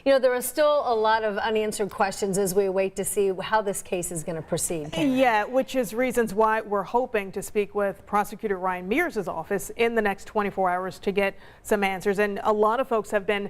You know, there are still a lot of unanswered questions as we await to see how this case is going to proceed. Yeah, which is reasons why we're hoping to speak with Prosecutor Ryan Mears' office in the next 24 hours to get some answers. And a lot of folks have been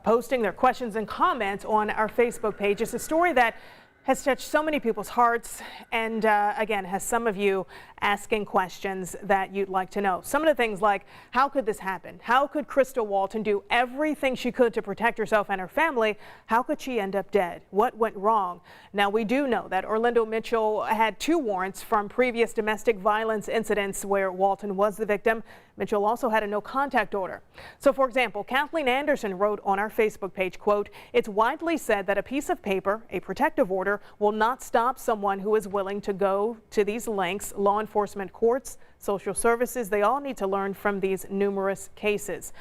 posting their questions and comments on our Facebook page. It's a story that has touched so many people's hearts and again has some of you asking questions that you'd like to know. Some of the things like, how could this happen? How could Crystal Walton do everything she could to protect herself and her family? How could she end up dead? What went wrong? Now, we do know that Orlando Mitchell had 2 warrants from previous domestic violence incidents where Walton was the victim. Mitchell also had a no contact order. So, for example, Kathleen Anderson wrote on our Facebook page, quote, "It's widely said that a piece of paper, a protective order, will not stop someone who is willing to go to these lengths. Law enforcement, courts, social services, they all need to learn from these numerous cases."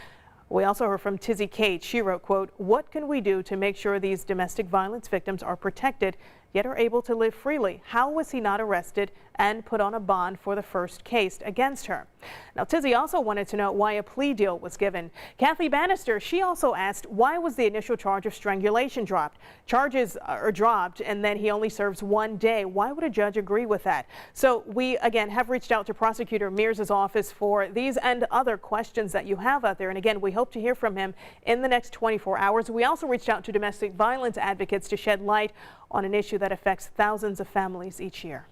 We also heard from Tizzy Kate. She wrote, quote, "What can we do to make sure these domestic violence victims are protected yet are able to live freely? How was he not arrested and put on a bond for the first case against her?" Now, Tizzy also wanted to know why a plea deal was given. Kathy Bannister, she also asked, why was the initial charge of strangulation dropped? Charges are dropped and then he only serves 1 day. Why would a judge agree with that? So we again have reached out to Prosecutor Mears' office for these and other questions that you have out there. And again, we hope to hear from him in the next 24 hours. We also reached out to domestic violence advocates to shed light on an issue that affects thousands of families each year.